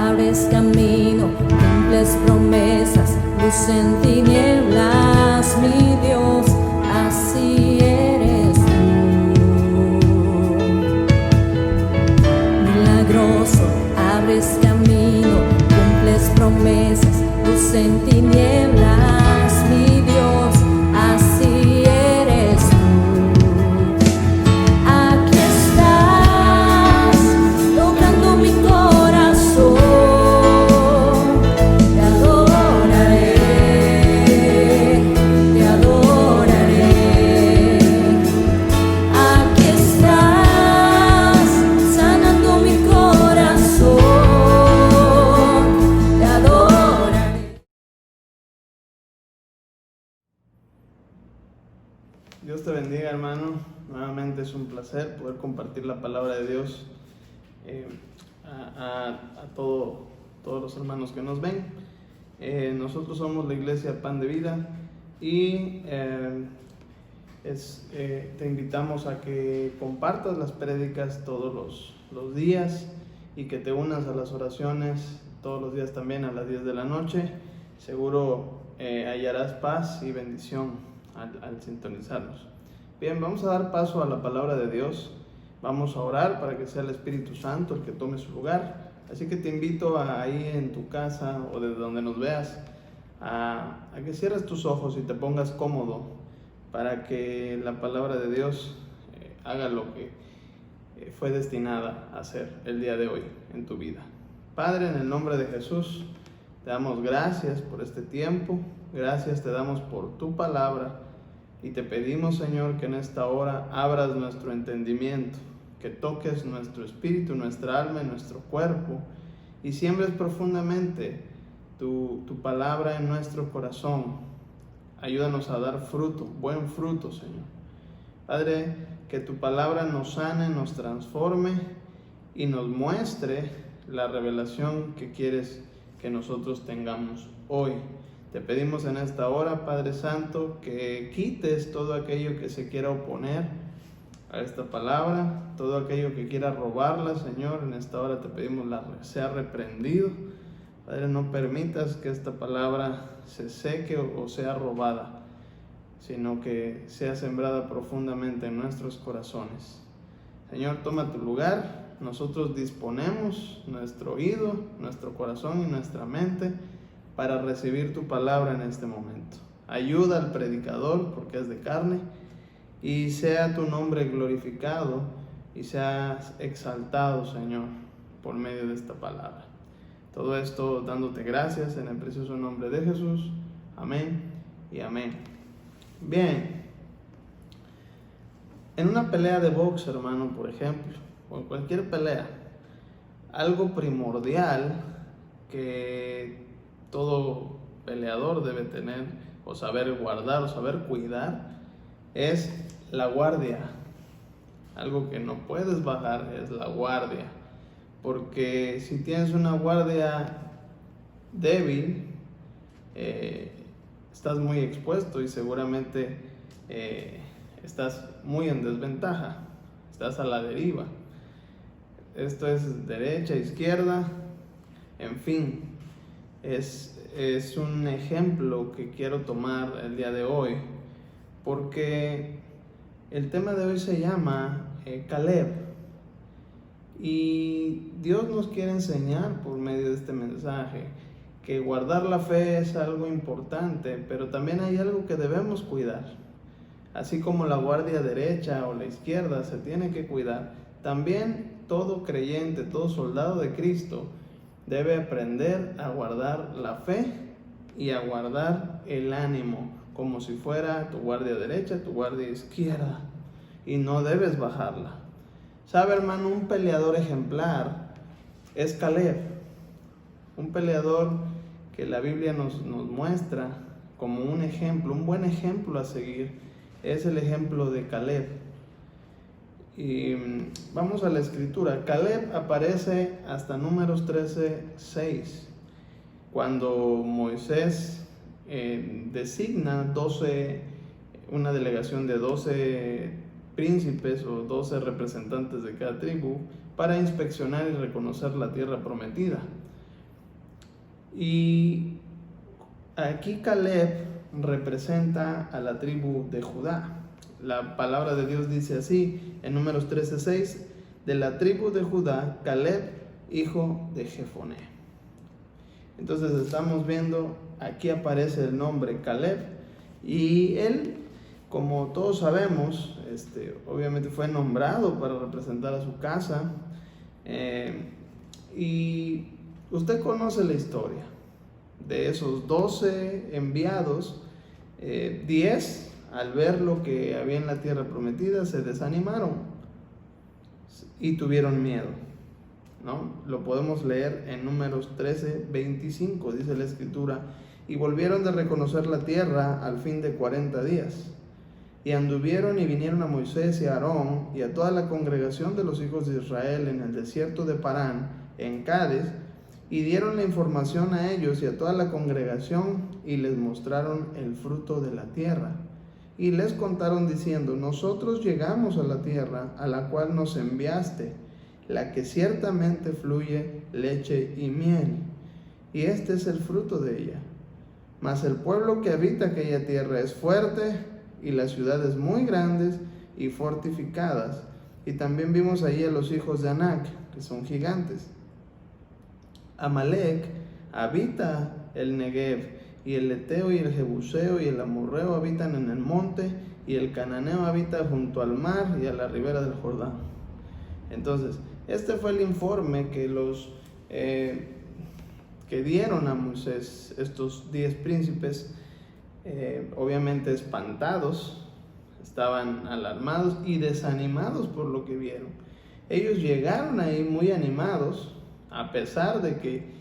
abres camino, cumples promesas, luz en tinieblas, mi Dios, así eres tú. Milagroso, abres camino, cumples promesas, luz en tinieblas, mi Dios, así eres tú. Aquí estás, tocando mi corazón, te adoraré, te adoraré. Aquí estás, sanando mi corazón, te adoraré. Dios te bendiga, hermano. Nuevamente es un placer poder compartir la palabra de Dios a todos los hermanos que nos ven. Nosotros somos la Iglesia Pan de Vida y te invitamos a que compartas las prédicas todos los días y que te unas a las oraciones todos los días también a las 10 de la noche. Seguro hallarás paz y bendición al sintonizarnos. Bien, vamos a dar paso a la palabra de Dios. Vamos a orar para que sea el Espíritu Santo el que tome su lugar. Así que te invito ahí en tu casa o desde donde nos veas a que cierres tus ojos y te pongas cómodo para que la palabra de Dios haga lo que fue destinada a hacer el día de hoy en tu vida. Padre, en el nombre de Jesús, te damos gracias por este tiempo. Gracias te damos por tu palabra. Y te pedimos, Señor, que en esta hora abras nuestro entendimiento, que toques nuestro espíritu, nuestra alma y nuestro cuerpo y siembres profundamente tu palabra en nuestro corazón. Ayúdanos a dar fruto, buen fruto, Señor. Padre, que tu palabra nos sane, nos transforme y nos muestre la revelación que quieres que nosotros tengamos hoy. Te pedimos en esta hora, Padre Santo, que quites todo aquello que se quiera oponer a esta palabra, todo aquello que quiera robarla, Señor. En esta hora te pedimos sea reprendido. Padre, no permitas que esta palabra se seque o sea robada, sino que sea sembrada profundamente en nuestros corazones. Señor, toma tu lugar. Nosotros disponemos nuestro oído, nuestro corazón y nuestra mente para recibir tu palabra en este momento. Ayuda al predicador porque es de carne y sea tu nombre glorificado y seas exaltado, Señor, por medio de esta palabra. Todo esto dándote gracias en el precioso nombre de Jesús. Amén y amén. Bien, en una pelea de box, hermano, por ejemplo, o en cualquier pelea, algo primordial que todo peleador debe tener o saber guardar o saber cuidar es la guardia. Algo que no puedes bajar es la guardia, porque si tienes una guardia débil, estás muy expuesto y seguramente estás muy en desventaja, estás a la deriva. Esto es derecha, izquierda, en fin. Es un ejemplo que quiero tomar el día de hoy, porque el tema de hoy se llama Caleb, y Dios nos quiere enseñar por medio de este mensaje que guardar la fe es algo importante, pero también hay algo que debemos cuidar. Así como la guardia derecha o la izquierda se tiene que cuidar, también todo creyente, todo soldado de Cristo debe aprender a guardar la fe y a guardar el ánimo, como si fuera tu guardia derecha, tu guardia izquierda, y no debes bajarla. ¿Sabe, hermano? Un peleador ejemplar es Caleb, un peleador que la Biblia nos muestra como un ejemplo, un buen ejemplo a seguir, es el ejemplo de Caleb. Y vamos a la escritura. Caleb aparece hasta Números 13:6, cuando Moisés designa una delegación de 12 príncipes o 12 representantes de cada tribu para inspeccionar y reconocer la tierra prometida. Y aquí Caleb representa a la tribu de Judá. La palabra de Dios dice así en Números 13:6: de la tribu de Judá, Caleb, hijo de Jefoné. Entonces estamos viendo, aquí aparece el nombre Caleb, y él, como todos sabemos, obviamente fue nombrado para representar a su casa, y usted conoce la historia. De esos 12 enviados, 10, al ver lo que había en la tierra prometida, se desanimaron y tuvieron miedo, ¿no? Lo podemos leer en Números 13:25, dice la escritura: y volvieron de reconocer la tierra al fin de 40 días. Y anduvieron y vinieron a Moisés y a Aarón y a toda la congregación de los hijos de Israel en el desierto de Parán, en Cades, y dieron la información a ellos y a toda la congregación, y les mostraron el fruto de la tierra. Y les contaron diciendo: nosotros llegamos a la tierra a la cual nos enviaste, la que ciertamente fluye leche y miel, y este es el fruto de ella. Mas el pueblo que habita aquella tierra es fuerte, y las ciudades muy grandes y fortificadas. Y también vimos ahí a los hijos de Anac, que son gigantes. Amalek habita el Negev, y el Eteo y el Jebuseo y el Amorreo habitan en el monte, y el Cananeo habita junto al mar y a la ribera del Jordán. Entonces, este fue el informe que que dieron a Moisés estos 10 príncipes, obviamente espantados, estaban alarmados y desanimados por lo que vieron. Ellos llegaron ahí muy animados, a pesar de que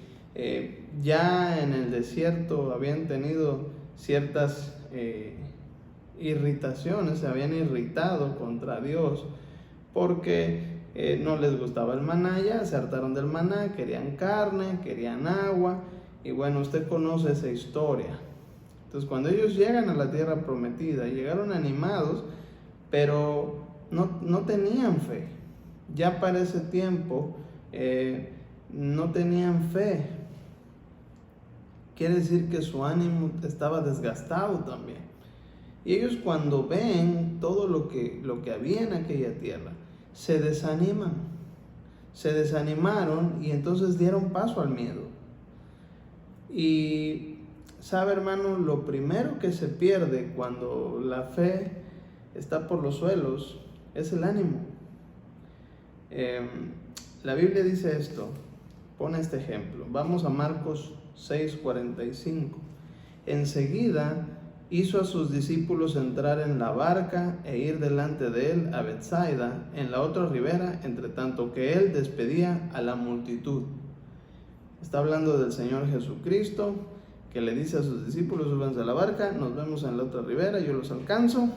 ya en el desierto habían tenido ciertas irritaciones, se habían irritado contra Dios porque no les gustaba el maná, ya se hartaron del maná, querían carne, querían agua, y bueno, usted conoce esa historia. Entonces, cuando ellos llegan a la tierra prometida, llegaron animados, pero no tenían fe. Ya para ese tiempo no tenían fe. Quiere decir que su ánimo estaba desgastado también. Y ellos, cuando ven todo lo que había en aquella tierra, se desaniman. Se desanimaron y entonces dieron paso al miedo. Y sabe, hermano, lo primero que se pierde cuando la fe está por los suelos es el ánimo. La Biblia dice esto, pone este ejemplo. Vamos a Marcos 6:45. Enseguida hizo a sus discípulos entrar en la barca e ir delante de él a Betsaida, en la otra ribera, entre tanto que él despedía a la multitud. Está hablando del Señor Jesucristo, que le dice a sus discípulos: súbanse a la barca, nos vemos en la otra ribera, yo los alcanzo.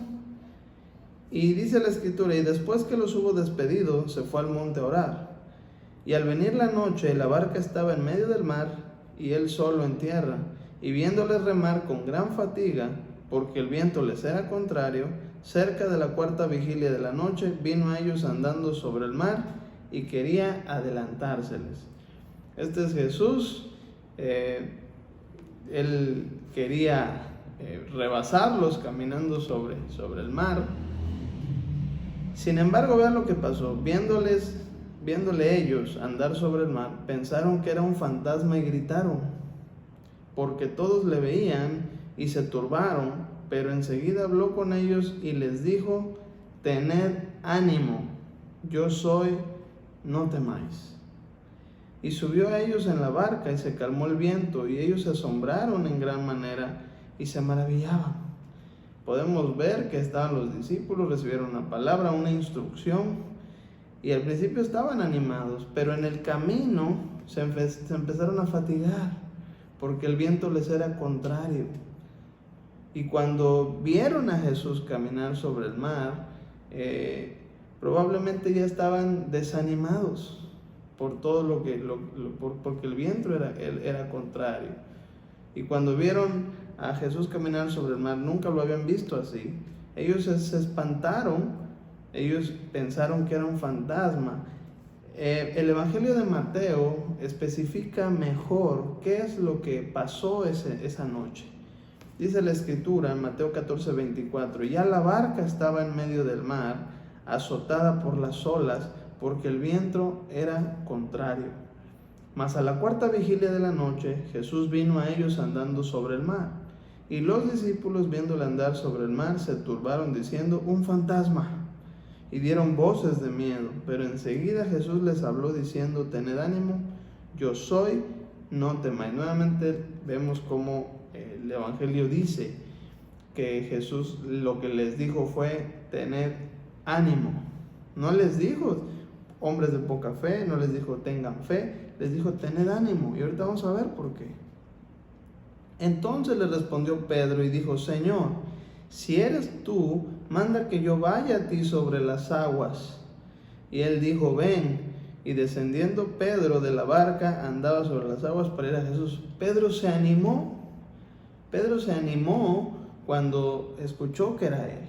Y dice la escritura: y después que los hubo despedido, se fue al monte a orar. Y al venir la noche, la barca estaba en medio del mar, y él solo en tierra. Y viéndoles remar con gran fatiga, porque el viento les era contrario, cerca de la 4ª vigilia de la noche, vino a ellos andando sobre el mar, y quería adelantárseles. Este es Jesús. Él quería rebasarlos caminando sobre el mar. Sin embargo, vean lo que pasó. Viéndole ellos andar sobre el mar, pensaron que era un fantasma y gritaron, porque todos le veían y se turbaron. Pero enseguida habló con ellos y les dijo: tened ánimo, yo soy, no temáis. Y subió a ellos en la barca y se calmó el viento, y ellos se asombraron en gran manera y se maravillaban. Podemos ver que estaban los discípulos, recibieron una palabra, una instrucción, y al principio estaban animados, pero en el camino se empezaron a fatigar, porque el viento les era contrario. Y cuando vieron a Jesús caminar sobre el mar, probablemente ya estaban desanimados por todo porque el viento era contrario. Y cuando vieron a Jesús caminar sobre el mar, nunca lo habían visto así. Ellos se espantaron, ellos pensaron que era un fantasma. El Evangelio de Mateo especifica mejor qué es lo que pasó esa noche. Dice la Escritura en Mateo 14:24, ya la barca estaba en medio del mar, azotada por las olas, porque el viento era contrario. Mas a la cuarta vigilia de la noche, Jesús vino a ellos andando sobre el mar. Y los discípulos, viéndole andar sobre el mar, se turbaron diciendo, un fantasma. Y dieron voces de miedo, pero enseguida Jesús les habló diciendo, tened ánimo, yo soy, no temáis. Nuevamente vemos cómo el Evangelio dice que Jesús lo que les dijo fue, tened ánimo. No les dijo, hombres de poca fe, no les dijo, tengan fe, les dijo, tened ánimo. Y ahorita vamos a ver por qué. Entonces le respondió Pedro y dijo, Señor, si eres tú, manda que yo vaya a ti sobre las aguas. Y él dijo, ven. Y descendiendo Pedro de la barca, andaba sobre las aguas para ir a Jesús. Pedro se animó. Pedro se animó cuando escuchó que era él.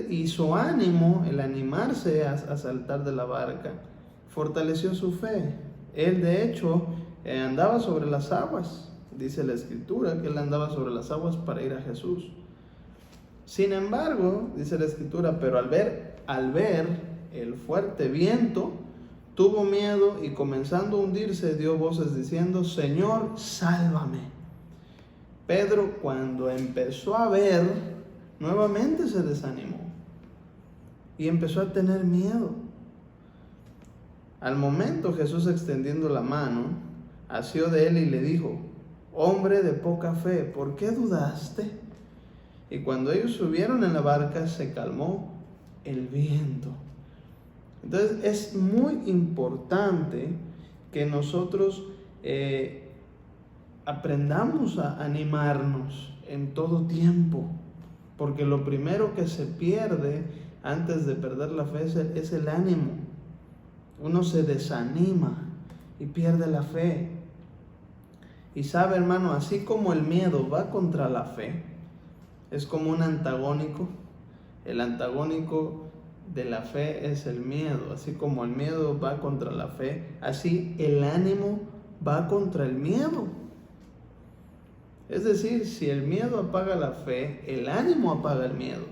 Y su ánimo, el animarse a saltar de la barca, fortaleció su fe. Él de hecho andaba sobre las aguas. Dice la Escritura que él andaba sobre las aguas para ir a Jesús. Sin embargo, dice la Escritura, pero al ver el fuerte viento, tuvo miedo y comenzando a hundirse dio voces diciendo, Señor, sálvame. Pedro, cuando empezó a ver, nuevamente se desanimó y empezó a tener miedo. Al momento Jesús, extendiendo la mano, asió de él y le dijo, hombre de poca fe, ¿por qué dudaste? Y cuando ellos subieron en la barca, se calmó el viento. Entonces es muy importante que nosotros aprendamos a animarnos en todo tiempo, porque lo primero que se pierde antes de perder la fe es el ánimo. Uno se desanima y pierde la fe. Y sabe, hermano, así como el miedo va contra la fe, es como un antagónico. El antagónico de la fe es el miedo. Así como el miedo va contra la fe, así el ánimo va contra el miedo. Es decir, si el miedo apaga la fe, el ánimo apaga el miedo.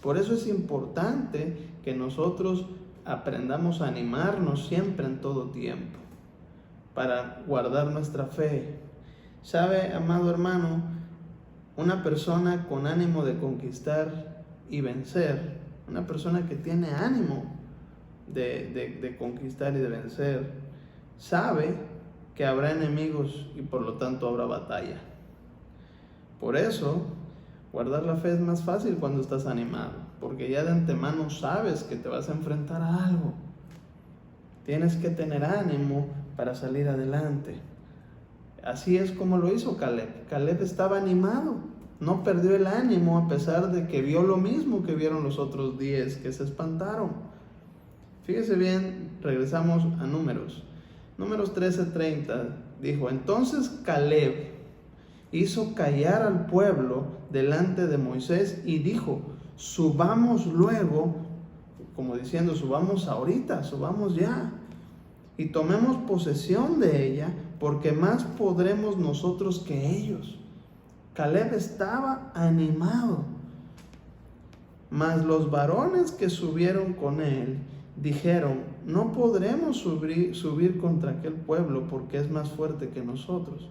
Por eso es importante que nosotros aprendamos a animarnos siempre en todo tiempo, para guardar nuestra fe. ¿Sabe, amado hermano? Una persona con ánimo de conquistar y vencer, una persona que tiene ánimo de conquistar y de vencer, sabe que habrá enemigos y por lo tanto habrá batalla. Por eso, guardar la fe es más fácil cuando estás animado, porque ya de antemano sabes que te vas a enfrentar a algo. Tienes que tener ánimo para salir adelante. Así es como lo hizo Caleb. Caleb estaba animado, no perdió el ánimo a pesar de que vio lo mismo que vieron los otros 10 que se espantaron. Fíjese bien, regresamos a Números. Números 13:30 dijo, entonces Caleb hizo callar al pueblo delante de Moisés y dijo, subamos luego, como diciendo, subamos ahorita, subamos ya, y tomemos posesión de ella, porque más podremos nosotros que ellos. Caleb estaba animado, mas los varones que subieron con él dijeron, no podremos subir contra aquel pueblo, porque es más fuerte que nosotros.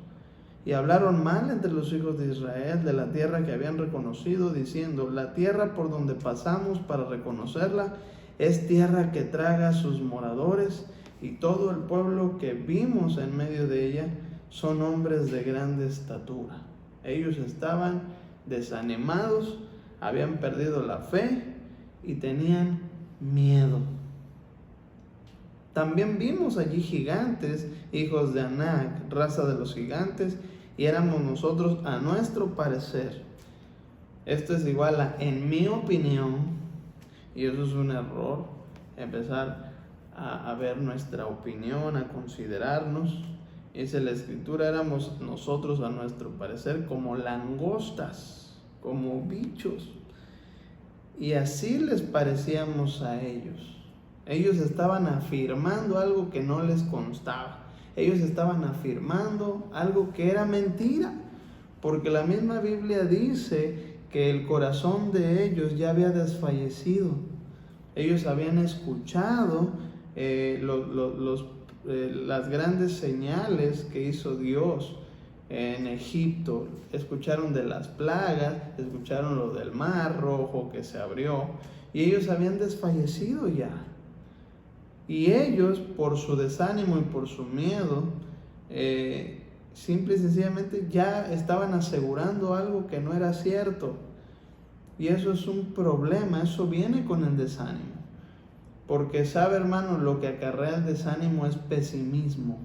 Y hablaron mal entre los hijos de Israel de la tierra que habían reconocido, diciendo, la tierra por donde pasamos para reconocerla es tierra que traga a sus moradores, y todo el pueblo que vimos en medio de ella son hombres de grande estatura. Ellos estaban desanimados, habían perdido la fe y tenían miedo. También vimos allí gigantes, hijos de Anac, raza de los gigantes, y éramos nosotros a nuestro parecer. Esto es igual a en mi opinión, y eso es un error, empezar a ver nuestra opinión, a considerarnos. Dice la Escritura, éramos nosotros a nuestro parecer como langostas, como bichos, y así les parecíamos a ellos. Ellos estaban afirmando algo que no les constaba. Ellos estaban afirmando algo que era mentira, porque la misma Biblia dice que el corazón de ellos ya había desfallecido. Ellos habían escuchado las grandes señales que hizo Dios en Egipto. Escucharon de las plagas, escucharon lo del mar rojo que se abrió, y ellos habían desfallecido ya. Y ellos, por su desánimo y por su miedo, simple y sencillamente ya estaban asegurando algo que no era cierto. Y eso es un problema, eso viene con el desánimo. Porque sabe, hermano, lo que acarrea el desánimo es pesimismo.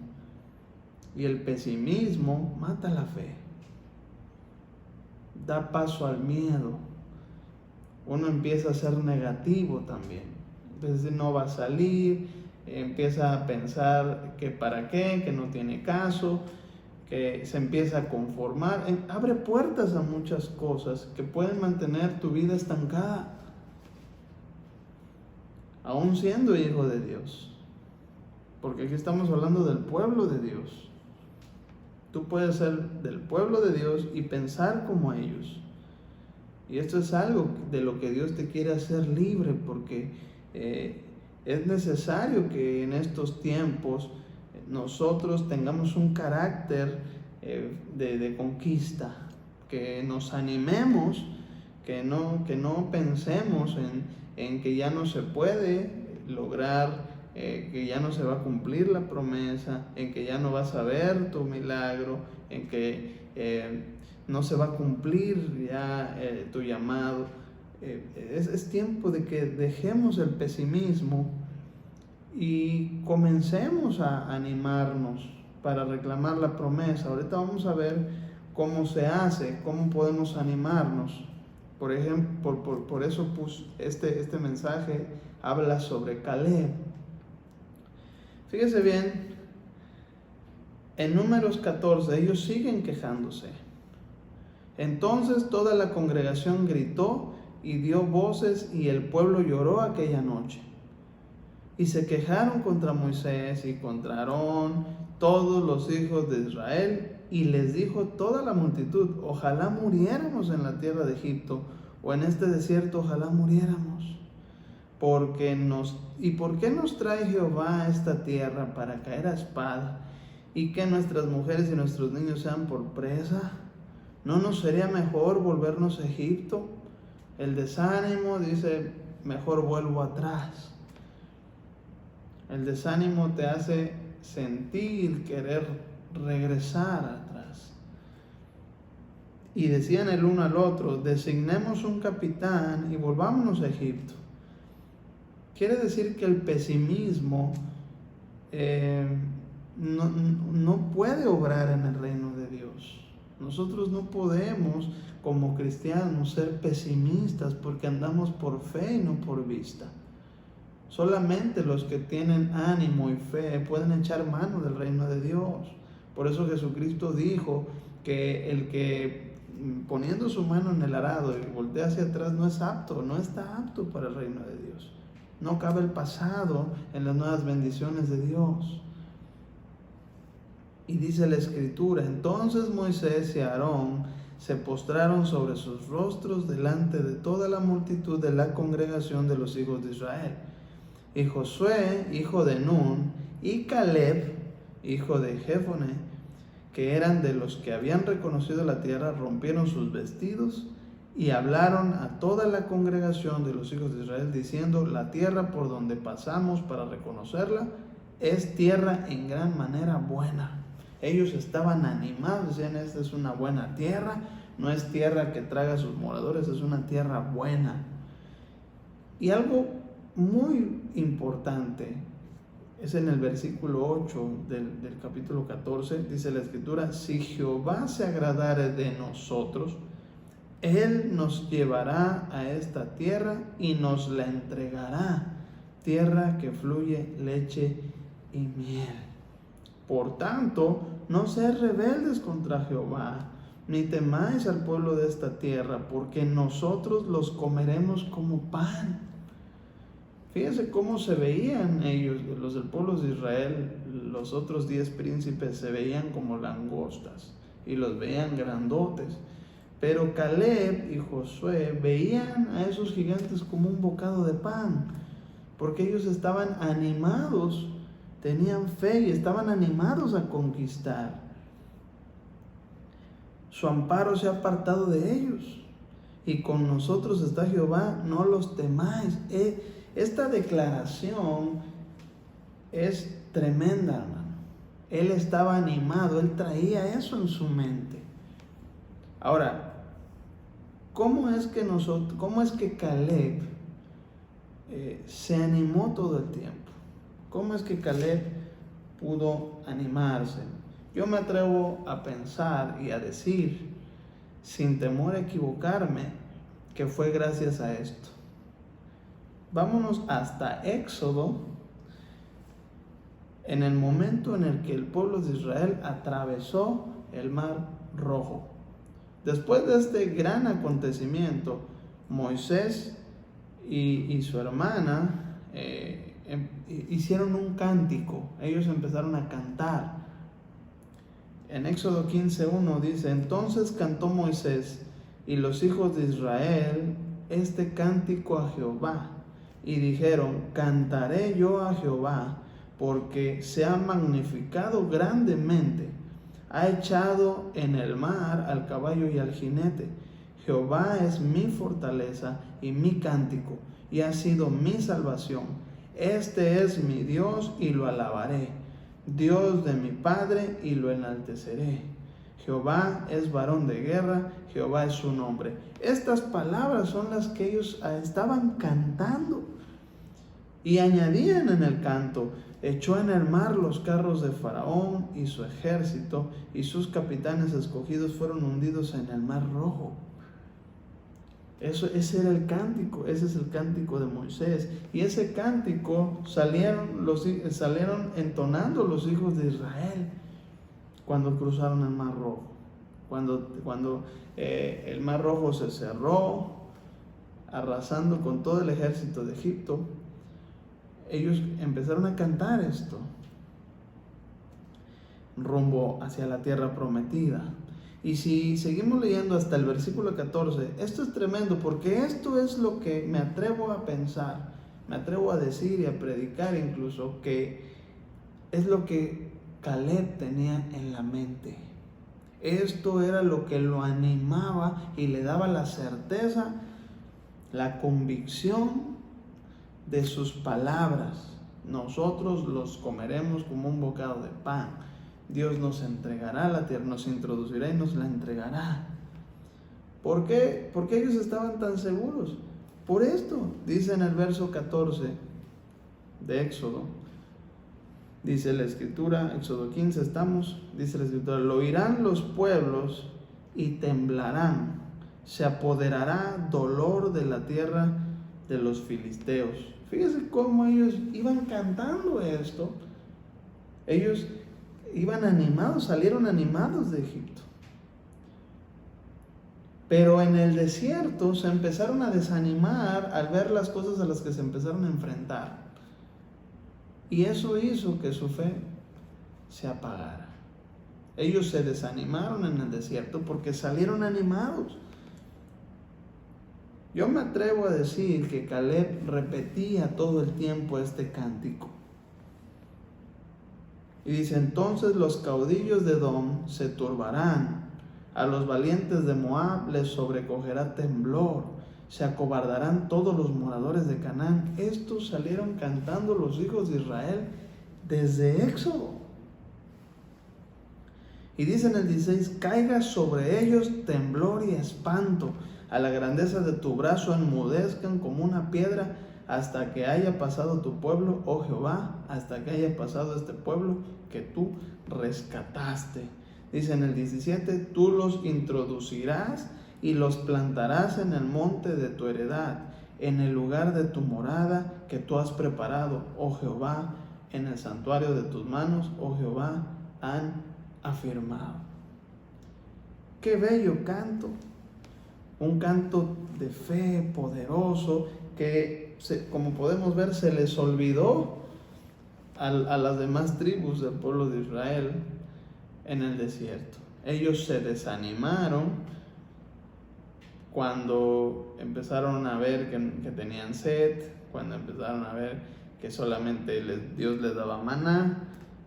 Y el pesimismo mata la fe. Da paso al miedo. Uno empieza a ser negativo también. Entonces no va a salir, empieza a pensar que para qué, que no tiene caso, que se empieza a conformar. Abre puertas a muchas cosas que pueden mantener tu vida estancada, aún siendo hijo de Dios. Porque aquí estamos hablando del pueblo de Dios. Tú puedes ser del pueblo de Dios y pensar como ellos. Y esto es algo de lo que Dios te quiere hacer libre, porque es necesario que en estos tiempos nosotros tengamos un carácter de conquista, que nos animemos, que no pensemos en que ya no se puede lograr, que ya no se va a cumplir la promesa, en que ya no vas a ver tu milagro, en que no se va a cumplir ya tu llamado. Es tiempo de que dejemos el pesimismo y comencemos a animarnos para reclamar la promesa. Ahorita vamos a ver cómo se hace, cómo podemos animarnos. Por ejemplo, por eso este mensaje habla sobre Caleb. Fíjese bien, en Números 14 ellos siguen quejándose. Entonces toda la congregación gritó y dio voces, y el pueblo lloró aquella noche. Y se quejaron contra Moisés y contra Aarón, todos los hijos de Israel, y les dijo toda la multitud: ojalá muriéramos en la tierra de Egipto, o en este desierto, ojalá muriéramos. ¿Por qué nos trae Jehová a esta tierra para caer a espada, y que nuestras mujeres y nuestros niños sean por presa? ¿No nos sería mejor volvernos a Egipto? El desánimo dice: mejor vuelvo atrás. El desánimo te hace sentir querer regresar atrás. Y decían el uno al otro: designemos un capitán y volvámonos a Egipto. Quiere decir que el pesimismo no puede obrar en el reino de Dios. Nosotros no podemos, como cristianos, ser pesimistas, porque andamos por fe y no por vista. Solamente los que tienen ánimo y fe pueden echar mano del reino de Dios. Por eso Jesucristo dijo que el que poniendo su mano en el arado y voltea hacia atrás no está apto para el reino de Dios. No cabe el pasado en las nuevas bendiciones de Dios. Y dice la Escritura: entonces Moisés y Aarón se postraron sobre sus rostros delante de toda la multitud de la congregación de los hijos de Israel. Y Josué, hijo de Nun, y Caleb, hijo de Jefone, que eran de los que habían reconocido la tierra, rompieron sus vestidos y hablaron a toda la congregación de los hijos de Israel, diciendo: la tierra por donde pasamos para reconocerla es tierra en gran manera buena. Ellos estaban animados, decían: esta es una buena tierra, no es tierra que traga a sus moradores, es una tierra buena. Y algo muy importante es en el versículo 8 del capítulo 14, dice la Escritura: si Jehová se agradare de nosotros, Él nos llevará a esta tierra y nos la entregará, tierra que fluye leche y miel. Por tanto, no seáis rebeldes contra Jehová, ni temáis al pueblo de esta tierra, porque nosotros los comeremos como pan. Fíjense cómo se veían ellos, los del pueblo de Israel, los otros 10 príncipes se veían como langostas y los veían grandotes. Pero Caleb y Josué veían a esos gigantes como un bocado de pan, porque ellos estaban animados, tenían fe y estaban animados a conquistar. Su amparo se ha apartado de ellos, y con nosotros está Jehová, no los temáis. Esta declaración es tremenda, hermano. Él estaba animado, él traía eso en su mente. Ahora, ¿cómo es que Caleb se animó todo el tiempo? ¿Cómo es que Caleb pudo animarse? Yo me atrevo a pensar y a decir, sin temor a equivocarme, que fue gracias a esto. Vámonos hasta Éxodo, en el momento en el que el pueblo de Israel atravesó el Mar Rojo. Después de este gran acontecimiento, Moisés y su hermana hicieron un cántico. Ellos empezaron a cantar. En Éxodo 15:1 dice: entonces cantó Moisés y los hijos de Israel este cántico a Jehová, y dijeron: cantaré yo a Jehová, porque se ha magnificado grandemente, ha echado en el mar al caballo y al jinete. Jehová es mi fortaleza y mi cántico, y ha sido mi salvación. Este es mi Dios y lo alabaré, Dios de mi Padre y lo enalteceré. Jehová es varón de guerra, Jehová es su nombre. Estas palabras son las que ellos estaban cantando. Y añadían en el canto: echó en el mar los carros de Faraón y su ejército, y sus capitanes escogidos fueron hundidos en el mar Rojo. Ese era el cántico, ese es el cántico de Moisés. Y ese cántico salieron entonando los hijos de Israel cuando cruzaron el mar Rojo. Cuando el mar Rojo se cerró, arrasando con todo el ejército de Egipto, ellos empezaron a cantar esto, rumbo hacia la tierra prometida. Y si seguimos leyendo hasta el versículo 14, esto es tremendo, porque esto es lo que me atrevo a pensar, me atrevo a decir y a predicar incluso, que es lo que Caleb tenía en la mente. Esto era lo que lo animaba y le daba la certeza, la convicción de sus palabras. Nosotros los comeremos como un bocado de pan. Dios nos entregará la tierra, nos introducirá y nos la entregará. ¿Por qué? Porque ellos estaban tan seguros. Por esto, dice en el verso 14 de Éxodo, dice la Escritura, Éxodo 15 estamos, dice la Escritura: lo oirán los pueblos y temblarán, se apoderará dolor de la tierra de los filisteos. Fíjense cómo ellos iban cantando esto. Ellos iban animados, salieron animados de Egipto. Pero en el desierto se empezaron a desanimar al ver las cosas a las que se empezaron a enfrentar. Y eso hizo que su fe se apagara. Ellos se desanimaron en el desierto porque salieron animados. Yo me atrevo a decir que Caleb repetía todo el tiempo este cántico. Y dice: entonces los caudillos de Edom se turbarán, a los valientes de Moab les sobrecogerá temblor, se acobardarán todos los moradores de Canaán. Estos salieron cantando los hijos de Israel desde Éxodo. Y dice en el 16: caiga sobre ellos temblor y espanto, a la grandeza de tu brazo enmudezcan como una piedra, hasta que haya pasado tu pueblo, oh Jehová, hasta que haya pasado este pueblo que tú rescataste. Dice en el 17: tú los introducirás y los plantarás en el monte de tu heredad, en el lugar de tu morada que tú has preparado, oh Jehová, en el santuario de tus manos, oh Jehová, han afirmado. Qué bello canto, un canto de fe poderoso que como podemos ver, se les olvidó a las demás tribus del pueblo de Israel en el desierto. Ellos se desanimaron cuando empezaron a ver que tenían sed, cuando empezaron a ver que solamente Dios les daba maná.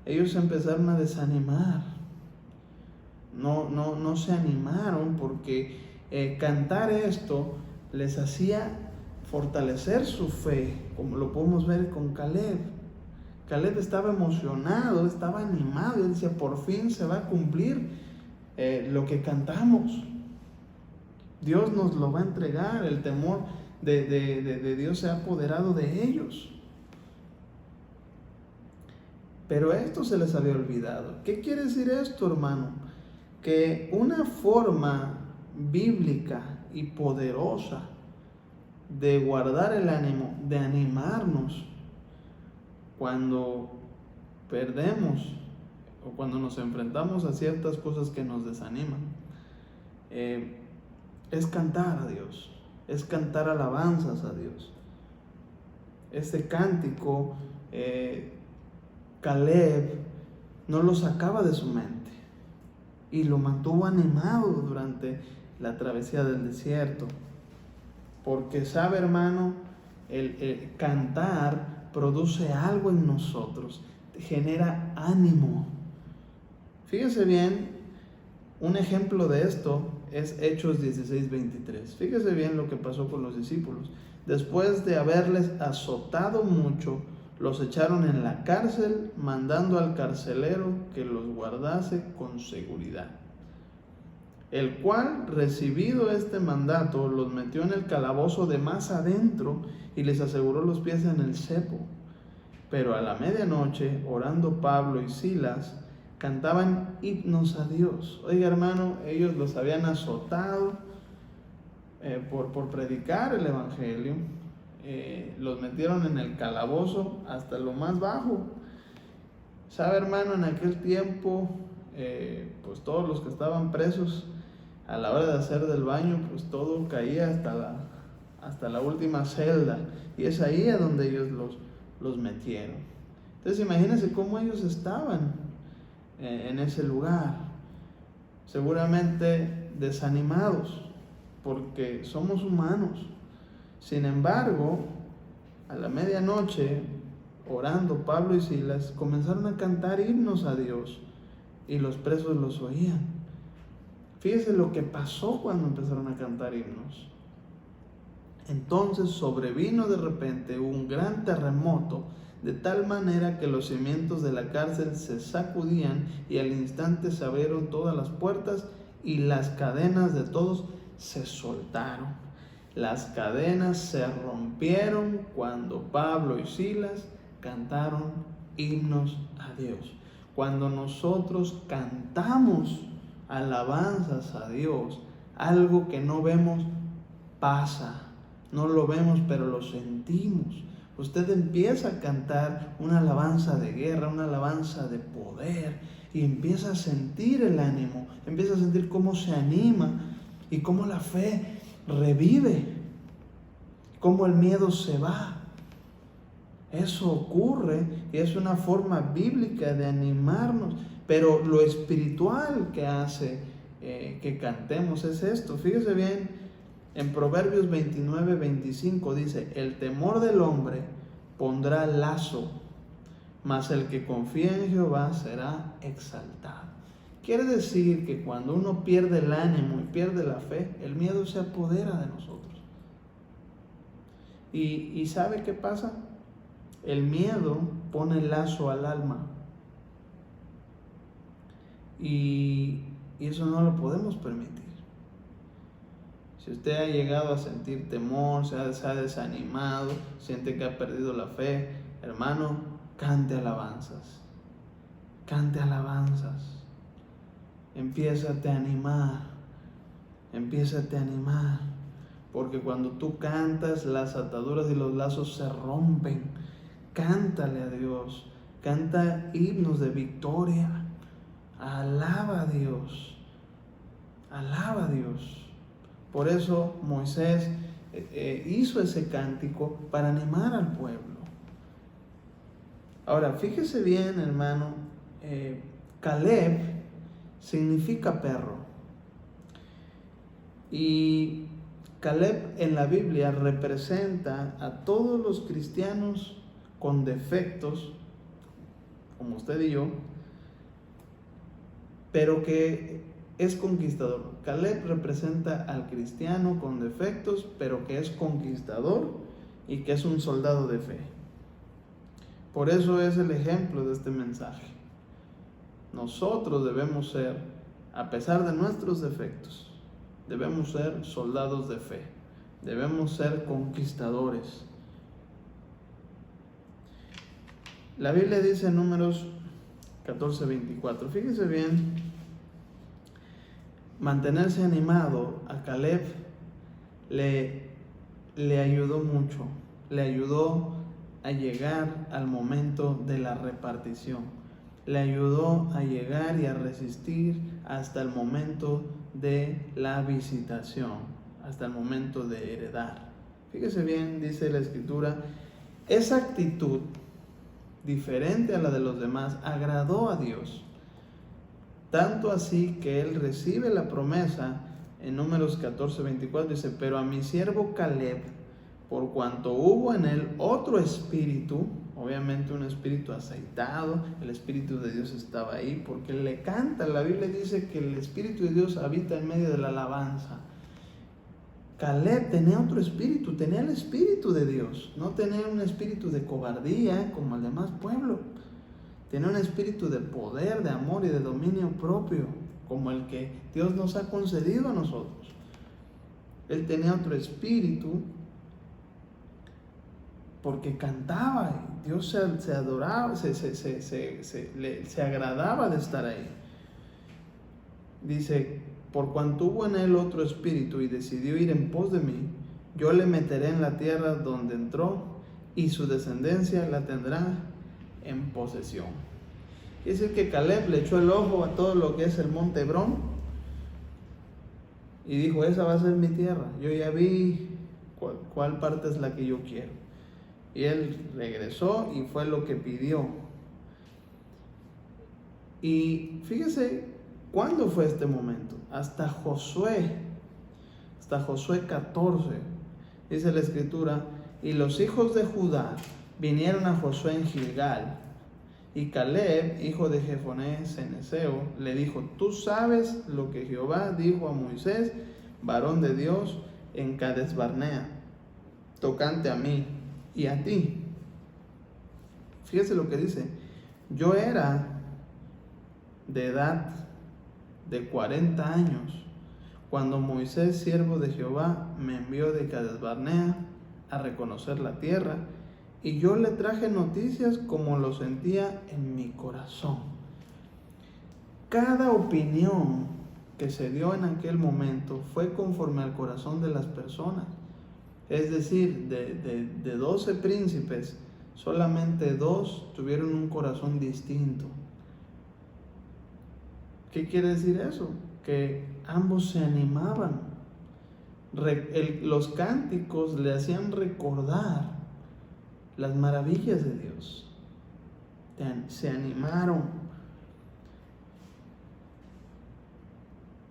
Ellos se empezaron a desanimar. No se animaron porque cantar esto les hacía fortalecer su fe, como lo podemos ver con Caleb. Caleb estaba emocionado, estaba animado, él decía, por fin se va a cumplir lo que cantamos. Dios nos lo va a entregar, el temor de Dios se ha apoderado de ellos. Pero esto se les había olvidado. ¿Qué quiere decir esto, hermano? Que una forma bíblica y poderosa de guardar el ánimo, de animarnos cuando perdemos o cuando nos enfrentamos a ciertas cosas que nos desaniman, es cantar a Dios, es cantar alabanzas a Dios. Este cántico, Caleb no lo sacaba de su mente y lo mantuvo animado durante la travesía del desierto, porque sabe, hermano, el cantar produce algo en nosotros, genera ánimo. Fíjese bien, un ejemplo de esto es Hechos 16:23. Fíjese bien lo que pasó con los discípulos. Después de haberles azotado mucho, los echaron en la cárcel, mandando al carcelero que los guardase con seguridad. El cual, recibido este mandato, los metió en el calabozo de más adentro y les aseguró los pies en el cepo. Pero a la medianoche, orando Pablo y Silas, cantaban himnos a Dios. Oiga, hermano, ellos los habían azotado por predicar el evangelio. Los metieron en el calabozo hasta lo más bajo. Sabe, hermano, en aquel tiempo, pues todos los que estaban presos, a la hora de hacer del baño, pues todo caía hasta la última celda. Y es ahí a donde ellos los metieron. Entonces imagínense cómo ellos estaban en ese lugar. Seguramente desanimados, porque somos humanos. Sin embargo, a la medianoche, orando Pablo y Silas, comenzaron a cantar himnos a Dios y los presos los oían. Fíjese lo que pasó cuando empezaron a cantar himnos. Entonces sobrevino de repente un gran terremoto, de tal manera que los cimientos de la cárcel se sacudían y al instante se abrieron todas las puertas y las cadenas de todos se soltaron. Las cadenas se rompieron cuando Pablo y Silas cantaron himnos a Dios. Cuando nosotros cantamos alabanzas a Dios, algo que no vemos pasa. No lo vemos, pero lo sentimos. Usted empieza a cantar una alabanza de guerra, una alabanza de poder, y empieza a sentir el ánimo, empieza a sentir cómo se anima y cómo la fe revive, cómo el miedo se va. Eso ocurre y es una forma bíblica de animarnos, pero lo espiritual que hace que cantemos es esto. Fíjese bien, en Proverbios 29:25 dice: el temor del hombre pondrá lazo, mas el que confía en Jehová será exaltado. Quiere decir que cuando uno pierde el ánimo y pierde la fe, el miedo se apodera de nosotros. ¿Y sabe qué pasa? El miedo pone lazo al alma. Y eso no lo podemos permitir. Si usted ha llegado a sentir temor, se ha desanimado, siente que ha perdido la fe, hermano, cante alabanzas. Cante alabanzas. Empiézate a animar. Empiézate a animar. Porque cuando tú cantas, las ataduras y los lazos se rompen. Cántale a Dios. Canta himnos de victoria. Alaba a Dios. Alaba a Dios. Por eso Moisés hizo ese cántico para animar al pueblo. Ahora, fíjese bien, hermano, Caleb significa perro. Y Caleb en la Biblia representa a todos los cristianos con defectos, como usted y yo, pero que es conquistador. Caleb representa al cristiano con defectos, pero que es conquistador y que es un soldado de fe. Por eso es el ejemplo de este mensaje. Nosotros debemos ser, a pesar de nuestros defectos, debemos ser soldados de fe, debemos ser conquistadores. La Biblia dice en Números 14:24, fíjese bien, mantenerse animado a Caleb le ayudó mucho, le ayudó a llegar al momento de la repartición, le ayudó a llegar y a resistir hasta el momento de la visitación, hasta el momento de heredar. Fíjese bien, dice la Escritura, esa actitud diferente a la de los demás agradó a Dios, tanto así que él recibe la promesa en Números 14:24, dice, pero a mi siervo Caleb, por cuanto hubo en él otro espíritu, obviamente un espíritu aceitado, el espíritu de Dios estaba ahí, porque le canta, la Biblia dice que el espíritu de Dios habita en medio de la alabanza. Caleb tenía otro espíritu, tenía el espíritu de Dios, no tenía un espíritu de cobardía como el demás pueblo, tenía un espíritu de poder, de amor y de dominio propio, como el que Dios nos ha concedido a nosotros. Él tenía otro espíritu porque cantaba, y Dios se adoraba, se agradaba de estar ahí. Dice, por cuanto hubo en él otro espíritu y decidió ir en pos de mí, yo le meteré en la tierra donde entró y su descendencia la tendrá en posesión. Es decir que Caleb le echó el ojo a todo lo que es el monte Hebrón y dijo, esa va a ser mi tierra, yo ya vi cuál parte es la que yo quiero. Y él regresó y fue lo que pidió. Y fíjese, ¿cuándo fue este momento? Hasta Josué 14, dice la Escritura, y los hijos de Judá vinieron a Josué en Gilgal, y Caleb, hijo de Jefoné ceneseo, le dijo, tú sabes lo que Jehová dijo a Moisés, varón de Dios, en Cades Barnea, tocante a mí y a ti. Fíjese lo que dice, yo era de edad de 40 años cuando Moisés, siervo de Jehová, me envió de Cades Barnea a reconocer la tierra, y yo le traje noticias como lo sentía en mi corazón. Cada opinión que se dio en aquel momento fue conforme al corazón de las personas. Es decir, de 12 príncipes, solamente 2 tuvieron un corazón distinto. ¿Qué quiere decir eso? Que ambos se animaban. Los cánticos le hacían recordar las maravillas de Dios. Se animaron.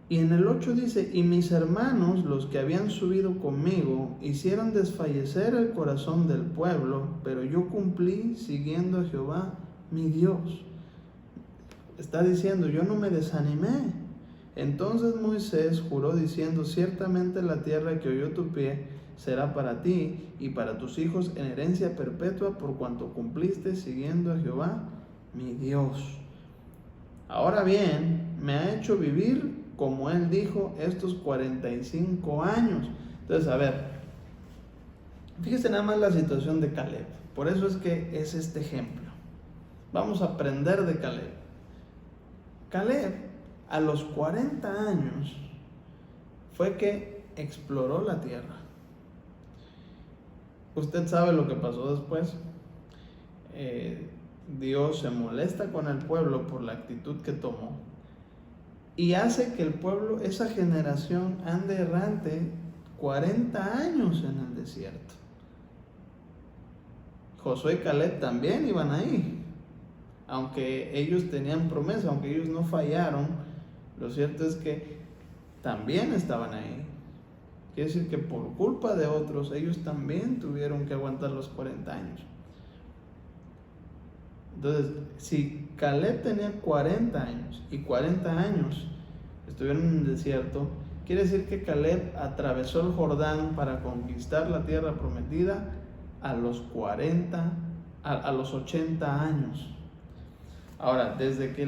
Y en el 8 dice, y mis hermanos, los que habían subido conmigo, hicieron desfallecer el corazón del pueblo, pero yo cumplí siguiendo a Jehová, mi Dios. Está diciendo, yo no me desanimé. Entonces Moisés juró diciendo, ciertamente la tierra que oyó tu pie será para ti y para tus hijos en herencia perpetua, por cuanto cumpliste siguiendo a Jehová, mi Dios. Ahora bien, me ha hecho vivir, como él dijo, estos 45 años. Entonces, a ver, fíjese nada más la situación de Caleb. Por eso es que es este ejemplo. Vamos a aprender de Caleb. Caleb, a los 40 años, fue que exploró la tierra. Usted sabe lo que pasó después. Dios se molesta con el pueblo por la actitud que tomó y hace que el pueblo, esa generación, ande errante 40 años en el desierto. Josué y Caleb también iban ahí, aunque ellos tenían promesa, aunque ellos no fallaron, lo cierto es que también estaban ahí. Quiere decir que por culpa de otros, ellos también tuvieron que aguantar los 40 años. Entonces, si Caleb tenía 40 años y 40 años estuvieron en el desierto, quiere decir que Caleb atravesó el Jordán para conquistar la tierra prometida a los 80 años. Ahora, desde que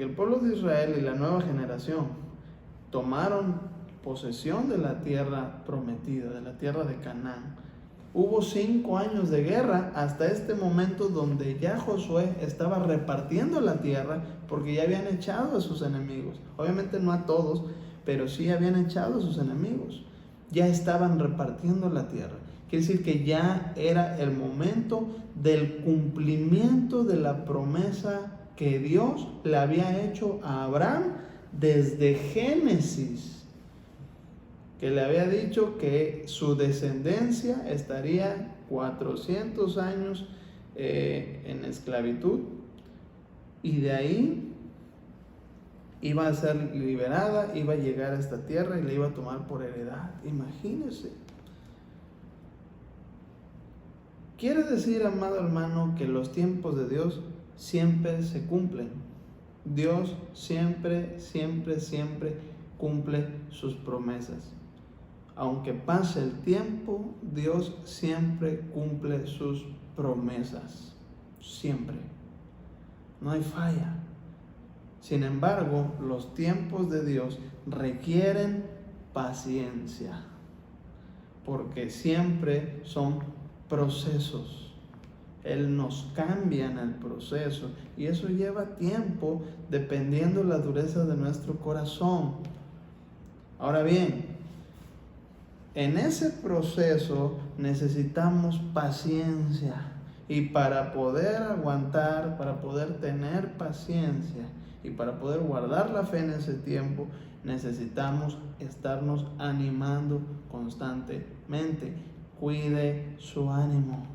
el pueblo de Israel y la nueva generación tomaron posesión de la tierra prometida, de la tierra de Canaán, hubo 5 años de guerra hasta este momento donde ya Josué estaba repartiendo la tierra porque ya habían echado a sus enemigos. Obviamente no a todos, pero sí habían echado a sus enemigos. Ya estaban repartiendo la tierra. Quiere decir que ya era el momento del cumplimiento de la promesa que Dios le había hecho a Abraham desde Génesis, que le había dicho que su descendencia estaría 400 años en esclavitud y de ahí iba a ser liberada, iba a llegar a esta tierra y la iba a tomar por heredad. Imagínense. Quiere decir, amado hermano, que los tiempos de Dios siempre se cumplen. Dios siempre cumple sus promesas. Aunque pase el tiempo, Dios siempre cumple sus promesas. Siempre. No hay falla. Sin embargo, los tiempos de Dios requieren paciencia, porque siempre son procesos. Él nos cambia en el proceso y eso lleva tiempo dependiendo la dureza de nuestro corazón. Ahora bien, en ese proceso necesitamos paciencia, y para poder aguantar, para poder tener paciencia y para poder guardar la fe en ese tiempo, necesitamos estarnos animando constantemente. Cuide su ánimo,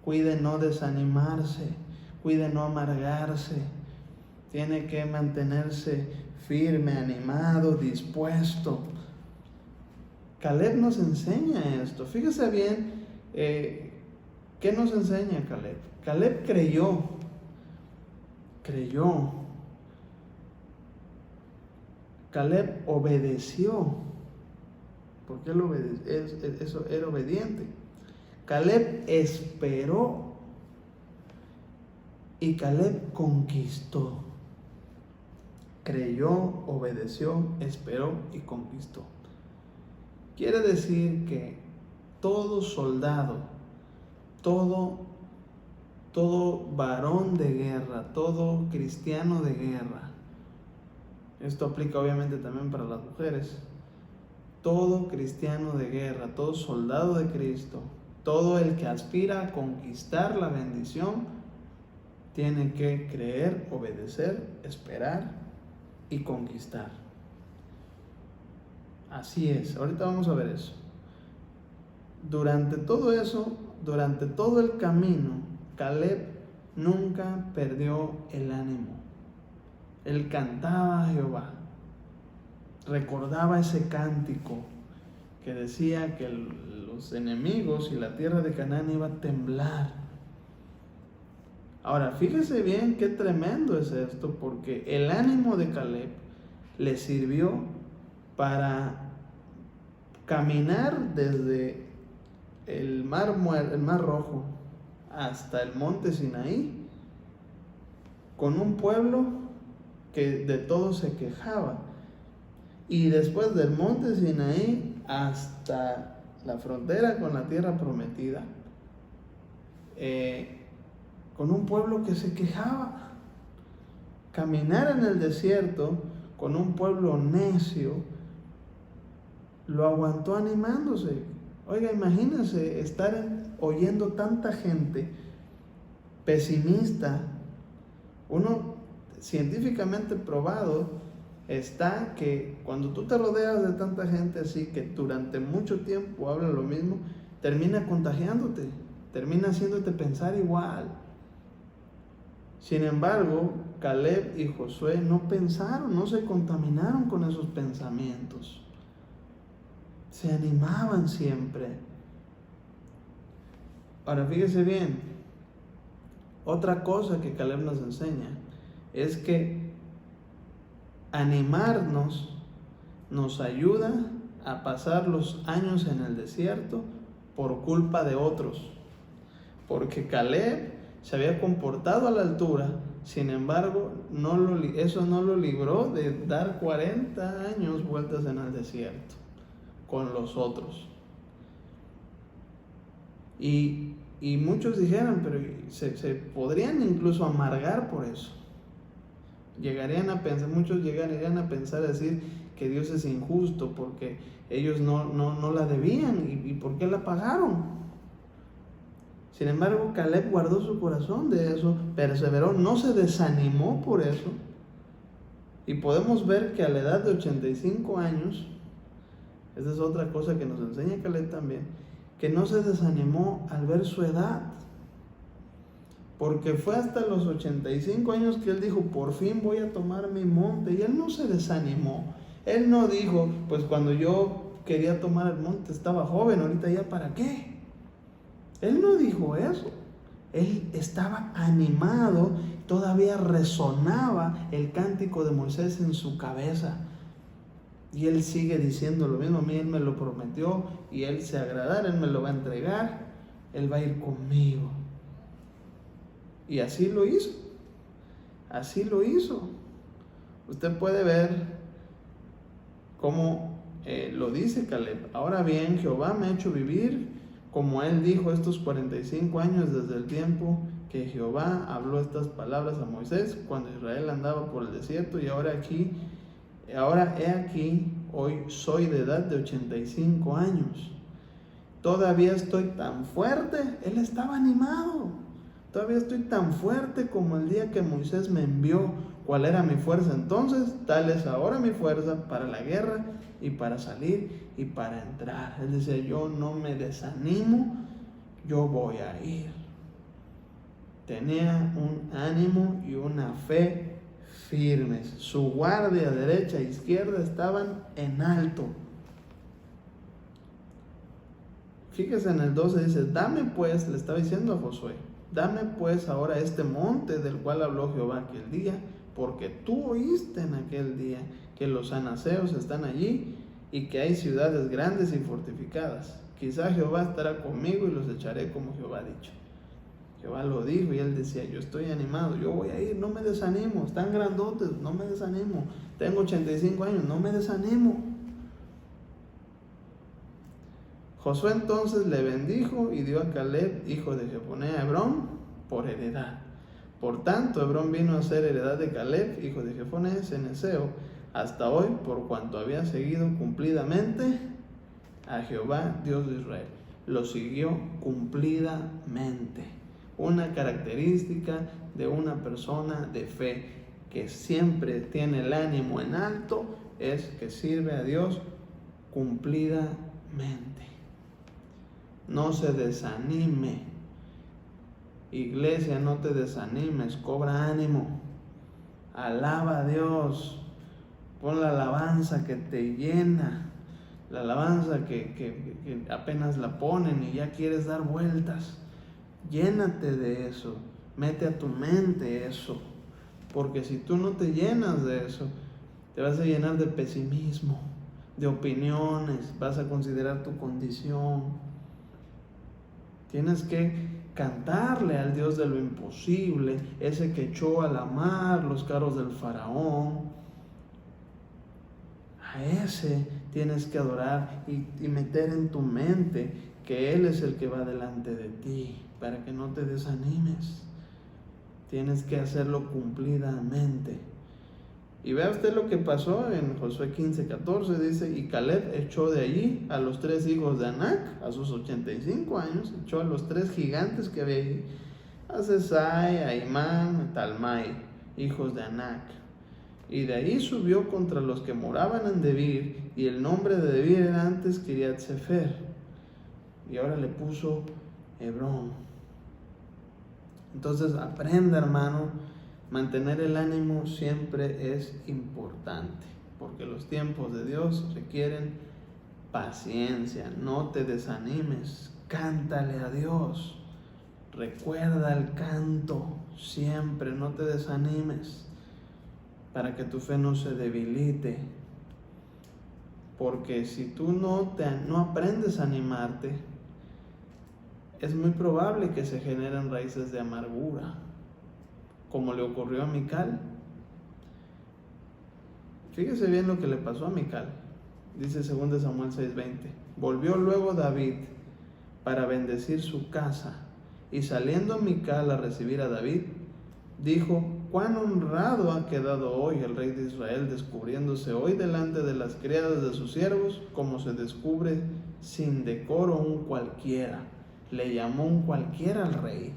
cuide no desanimarse, cuide no amargarse. Tiene que mantenerse firme, animado, dispuesto. Caleb nos enseña esto. Fíjese bien, ¿qué nos enseña Caleb? Caleb creyó. Caleb obedeció, porque eso era obediente. Caleb esperó y Caleb conquistó. Creyó, obedeció, esperó y conquistó. Quiere decir que todo soldado, todo varón de guerra, todo cristiano de guerra, esto aplica obviamente también para las mujeres, todo cristiano de guerra, todo soldado de Cristo, todo el que aspira a conquistar la bendición, tiene que creer, obedecer, esperar y conquistar. Así es, ahorita vamos a ver eso. Durante todo eso, durante todo el camino, Caleb nunca perdió el ánimo. Él cantaba a Jehová, recordaba ese cántico que decía que los enemigos y la tierra de Canaán iba a temblar. Ahora, fíjese bien qué tremendo es esto, porque el ánimo de Caleb le sirvió para caminar desde el mar Rojo hasta el monte Sinaí con un pueblo que de todo se quejaba, y después del monte Sinaí hasta la frontera con la tierra prometida, con un pueblo que se quejaba. Caminar en el desierto con un pueblo necio lo aguantó animándose. Oiga, imagínense estar oyendo tanta gente pesimista. Uno, científicamente probado, está que cuando tú te rodeas de tanta gente así que durante mucho tiempo habla lo mismo, termina contagiándote, termina haciéndote pensar igual. Sin embargo, Caleb y Josué no pensaron, no se contaminaron con esos pensamientos. Se animaban siempre. Ahora fíjese bien, otra cosa que Caleb nos enseña es que animarnos nos ayuda a pasar los años en el desierto por culpa de otros. Porque Caleb se había comportado a la altura, sin embargo, eso no lo libró de dar 40 años vueltas en el desierto con los otros. Y muchos dijeron, pero se podrían incluso amargar por eso. Muchos llegarían a pensar, decir que Dios es injusto porque ellos no la debían y ¿por qué la pagaron? Sin embargo, Caleb guardó su corazón de eso, perseveró, no se desanimó por eso. Y podemos ver que a la edad de 85 años, esa es otra cosa que nos enseña Caleb también, que no se desanimó al ver su edad. Porque fue hasta los 85 años que él dijo, por fin voy a tomar mi monte. Y él no se desanimó. Él no dijo, pues cuando yo quería tomar el monte estaba joven, ahorita ya para qué. Él no dijo eso. Él estaba animado, todavía resonaba el cántico de Moisés en su cabeza. Y él sigue diciendo lo mismo, a mí él me lo prometió y él se agradará, él me lo va a entregar, él va a ir conmigo. Y así lo hizo. Así lo hizo. Usted puede ver cómo lo dice Caleb. Ahora bien, Jehová me ha hecho vivir como él dijo estos 45 años desde el tiempo que Jehová habló estas palabras a Moisés cuando Israel andaba por el desierto. Y ahora he aquí, hoy soy de edad de 85 años. Todavía estoy tan fuerte. Él estaba animado. Todavía estoy tan fuerte como el día que Moisés me envió. ¿Cuál era mi fuerza entonces? Tal es ahora mi fuerza para la guerra y para salir y para entrar. Él decía, yo no me desanimo, yo voy a ir. Tenía un ánimo y una fe firmes. Su guardia derecha e izquierda estaban en alto. Fíjese en el 12, dice, dame pues, le estaba diciendo a Josué, dame pues ahora este monte del cual habló Jehová aquel día, porque tú oíste en aquel día que los anaseos están allí y que hay ciudades grandes y fortificadas. Quizá Jehová estará conmigo y los echaré como Jehová ha dicho. Jehová lo dijo y él decía, yo estoy animado, yo voy a ir, no me desanimo, están grandotes, no me desanimo, tengo 85 años, no me desanimo. Josué entonces le bendijo y dio a Caleb, hijo de Jefoné, a Hebrón por heredad. Por tanto, Hebrón vino a ser heredad de Caleb, hijo de Jefoné, cenezeo, hasta hoy, por cuanto había seguido cumplidamente a Jehová, Dios de Israel. Lo siguió cumplidamente. Una característica de una persona de fe que siempre tiene el ánimo en alto es que sirve a Dios cumplidamente. No se desanime. Iglesia, no te desanimes, cobra ánimo. Alaba a Dios. Pon la alabanza que te llena. La alabanza que apenas la ponen y ya quieres dar vueltas. Llénate de eso. Mete a tu mente eso. Porque si tú no te llenas de eso, te vas a llenar de pesimismo, de opiniones, vas a considerar tu condición. Tienes que cantarle al Dios de lo imposible, ese que echó a la mar los carros del faraón. A ese tienes que adorar y meter en tu mente que Él es el que va delante de ti, para que no te desanimes. Tienes que hacerlo cumplidamente. Y vea usted lo que pasó en Josué 15:14, dice, y Caleb echó de allí a los 3 hijos de Anac, a sus 85 años, echó a los 3 gigantes que había allí, a Sesai, a Imán, a Talmai, hijos de Anac. Y de ahí subió contra los que moraban en Debir, y el nombre de Debir era antes Kiriat Sefer, y ahora le puso Hebrón. Entonces aprenda, hermano, mantener el ánimo siempre es importante, porque los tiempos de Dios requieren paciencia. No te desanimes, cántale a Dios, recuerda el canto siempre, no te desanimes, para que tu fe no se debilite, porque si tú no aprendes a animarte, es muy probable que se generen raíces de amargura, como le ocurrió a Mical. Fíjese bien lo que le pasó a Mical. Dice 2 Samuel 6:20: volvió luego David para bendecir su casa, y saliendo Mical a recibir a David, dijo: cuán honrado ha quedado hoy el rey de Israel, descubriéndose hoy delante de las criadas de sus siervos, como se descubre sin decoro un cualquiera. Le llamó un cualquiera al rey.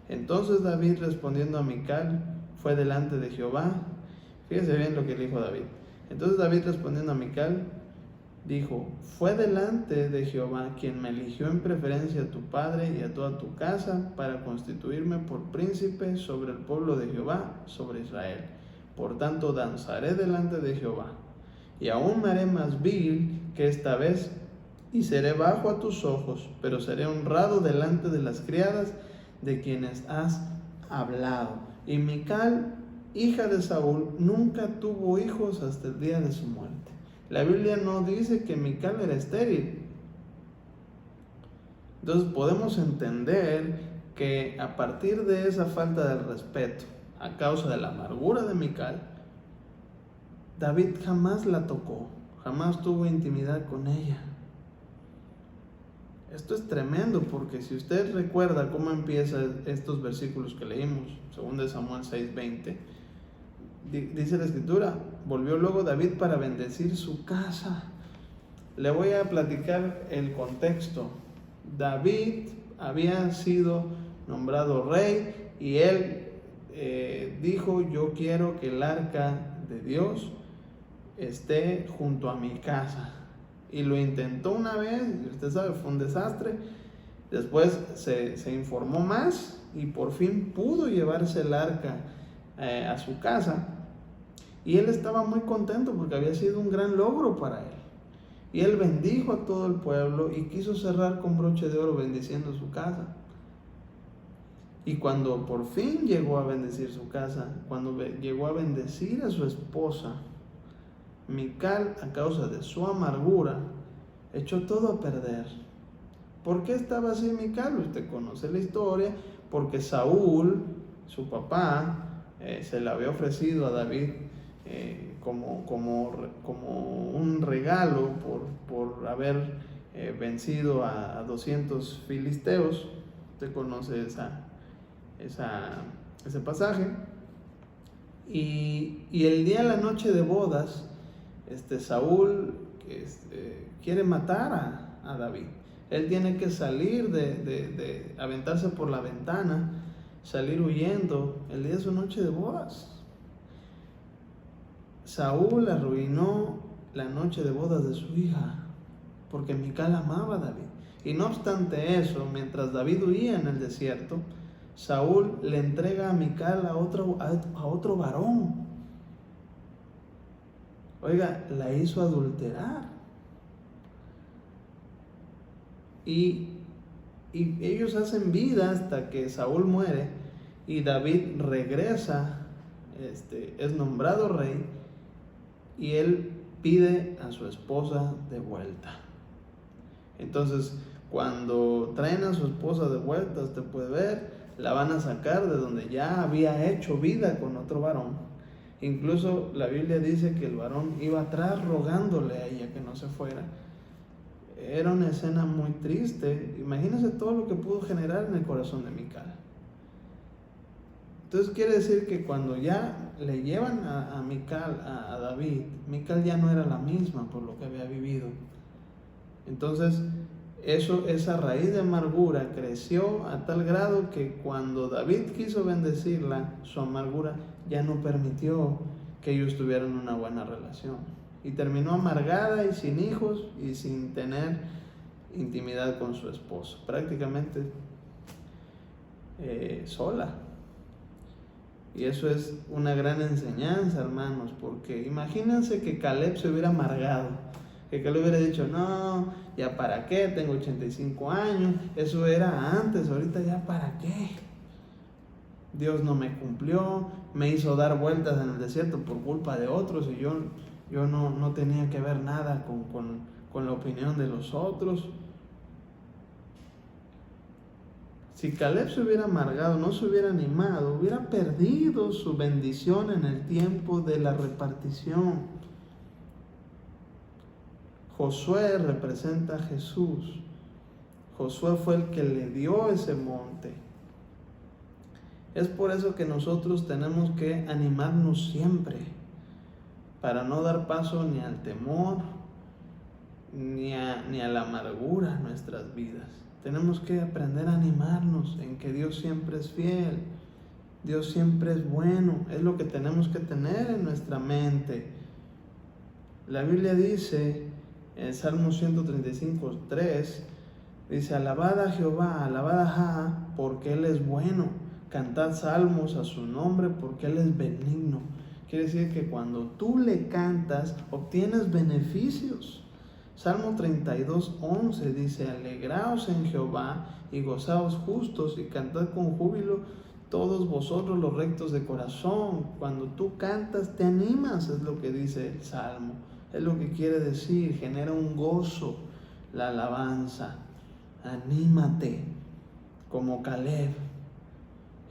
Entonces David, respondiendo a Mical, fue delante de Jehová. Fíjese bien lo que le dijo David. Entonces David, respondiendo a Mical, dijo: fue delante de Jehová quien me eligió en preferencia a tu padre y a toda tu casa para constituirme por príncipe sobre el pueblo de Jehová, sobre Israel. Por tanto danzaré delante de Jehová, y aún me haré más vil que esta vez, y seré bajo a tus ojos, pero seré honrado delante de las criadas de quienes has hablado. Y Mical, hija de Saúl, nunca tuvo hijos hasta el día de su muerte. La Biblia no dice que Mical era estéril. Entonces podemos entender que a partir de esa falta de respeto, a causa de la amargura de Mical, David jamás la tocó, jamás tuvo intimidad con ella. Esto es tremendo, porque si usted recuerda cómo empiezan estos versículos que leímos, 2 Samuel 6:20, dice la escritura: volvió luego David para bendecir su casa. Le voy a platicar el contexto. David había sido nombrado rey, y él dijo: yo quiero que el arca de Dios esté junto a mi casa. Y lo intentó una vez, y usted sabe, fue un desastre. Después se informó más, y por fin pudo llevarse el arca a su casa. Y él estaba muy contento porque había sido un gran logro para él. Y él bendijo a todo el pueblo y quiso cerrar con broche de oro bendiciendo su casa. Y cuando por fin llegó a bendecir su casa, cuando llegó a bendecir a su esposa, Mical, a causa de su amargura, echó todo a perder. ¿Por qué estaba así Mical? Usted conoce la historia. Porque Saúl, su papá, se le había ofrecido a David como un regalo por haber vencido a 200 filisteos. Usted conoce ese pasaje. Y el día de la noche de bodas, Saúl quiere matar a David. Él tiene que salir de aventarse por la ventana, salir huyendo el día de su noche de bodas. Saúl arruinó la noche de bodas de su hija, porque Mical amaba a David. Y no obstante eso, mientras David huía en el desierto, Saúl le entrega a Mical a otro varón. Oiga, la hizo adulterar. Y ellos hacen vida hasta que Saúl muere, y David regresa, es nombrado rey, y él pide a su esposa de vuelta. Entonces, cuando traen a su esposa de vuelta, usted puede ver, la van a sacar de donde ya había hecho vida con otro varón. Incluso la Biblia dice que el varón iba atrás rogándole a ella que no se fuera. Era una escena muy triste. Imagínense todo lo que pudo generar en el corazón de Mical. Entonces quiere decir que cuando ya le llevan a Mical, a David, Mical ya no era la misma por lo que había vivido. Entonces esa raíz de amargura creció a tal grado que cuando David quiso bendecirla, su amargura ya no permitió que ellos tuvieran una buena relación. Y terminó amargada y sin hijos y sin tener intimidad con su esposo, prácticamente sola. Y eso es una gran enseñanza, hermanos, porque imagínense que Caleb se hubiera amargado, que Caleb hubiera dicho, no, ya para qué, tengo 85 años, eso era antes, ahorita ya para qué. Dios no me cumplió, me hizo dar vueltas en el desierto por culpa de otros y yo no tenía que ver nada con la opinión de los otros. Si Caleb se hubiera amargado, no se hubiera animado, hubiera perdido su bendición en el tiempo de la repartición. Josué representa a Jesús. Josué fue el que le dio ese monte. Es por eso que nosotros tenemos que animarnos siempre, para no dar paso ni al temor, ni a la amargura en nuestras vidas. Tenemos que aprender a animarnos en que Dios siempre es fiel, Dios siempre es bueno, es lo que tenemos que tener en nuestra mente. La Biblia dice en Salmo 135:3, dice, alabad a Jehová, alabad a Jah, porque Él es bueno, cantad salmos a su nombre, porque Él es benigno. Quiere decir que cuando tú le cantas, obtienes beneficios. Salmo 32:11 dice, alegraos en Jehová y gozaos justos y cantad con júbilo todos vosotros los rectos de corazón. Cuando tú cantas te animas, es lo que dice el Salmo, es lo que quiere decir, genera un gozo la alabanza. Anímate como Caleb.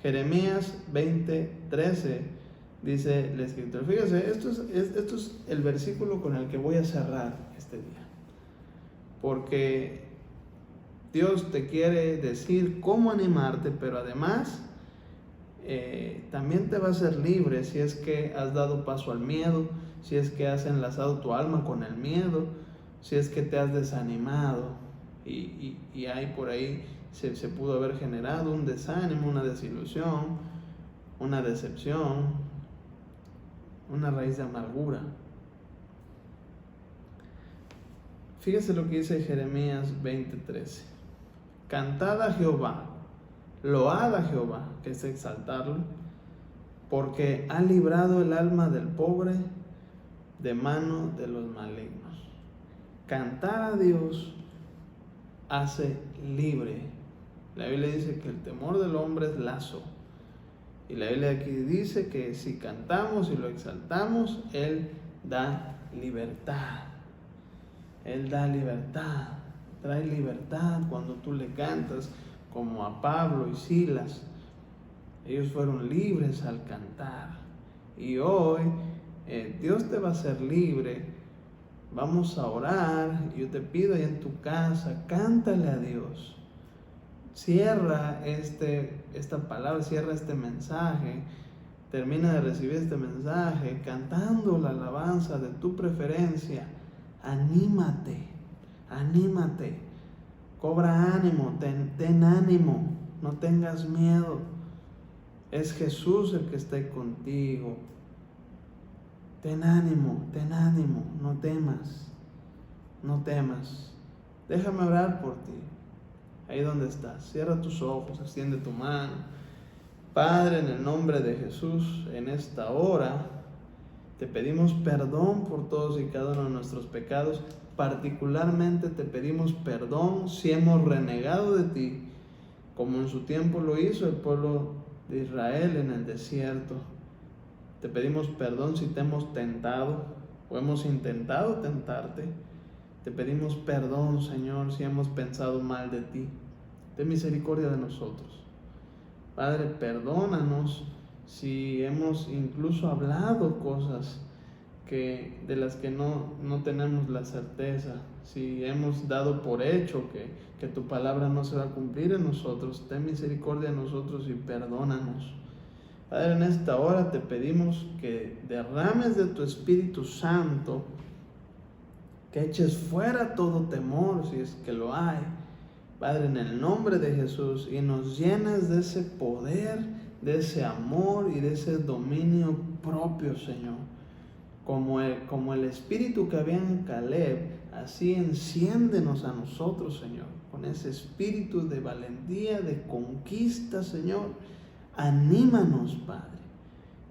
Jeremías 20:13 dice la escritura. Fíjese, esto es el versículo con el que voy a cerrar este día. Porque Dios te quiere decir cómo animarte, pero además también te va a hacer libre si es que has dado paso al miedo, si es que has enlazado tu alma con el miedo, si es que te has desanimado y hay por ahí se pudo haber generado un desánimo, una desilusión, una decepción, una raíz de amargura. Fíjese lo que dice Jeremías 20:13. Cantad a Jehová, load a Jehová, que es exaltarlo, porque ha librado el alma del pobre de mano de los malignos. Cantar a Dios hace libre. La Biblia dice que el temor del hombre es lazo. Y la Biblia aquí dice que si cantamos y lo exaltamos, Él da libertad. Él da libertad, trae libertad cuando tú le cantas, como a Pablo y Silas. Ellos fueron libres al cantar. Y hoy Dios te va a hacer libre. Vamos a orar. Yo te pido ahí en tu casa, cántale a Dios. Cierra esta palabra, cierra este mensaje. Termina de recibir este mensaje cantando la alabanza de tu preferencia. Anímate, anímate, cobra ánimo, ten ánimo, no tengas miedo. Es Jesús el que está contigo. Ten ánimo, no temas, no temas. Déjame orar por ti, ahí donde estás. Cierra tus ojos, extiende tu mano. Padre, en el nombre de Jesús, en esta hora, te pedimos perdón por todos y cada uno de nuestros pecados. Particularmente te pedimos perdón si hemos renegado de ti, como en su tiempo lo hizo el pueblo de Israel en el desierto. Te pedimos perdón si te hemos tentado o hemos intentado tentarte. Te pedimos perdón, Señor, si hemos pensado mal de ti. Ten misericordia de nosotros. Padre, perdónanos si hemos incluso hablado cosas de las que no tenemos la certeza, si hemos dado por hecho que tu palabra no se va a cumplir en nosotros. Ten misericordia de nosotros y perdónanos. Padre, en esta hora te pedimos que derrames de tu Espíritu Santo, que eches fuera todo temor si es que lo hay, Padre, en el nombre de Jesús, y nos llenes de ese poder, de ese amor y de ese dominio propio, Señor. como el espíritu que había en Caleb, así enciéndenos a nosotros, Señor, con ese espíritu de valentía, de conquista, Señor. Anímanos, Padre.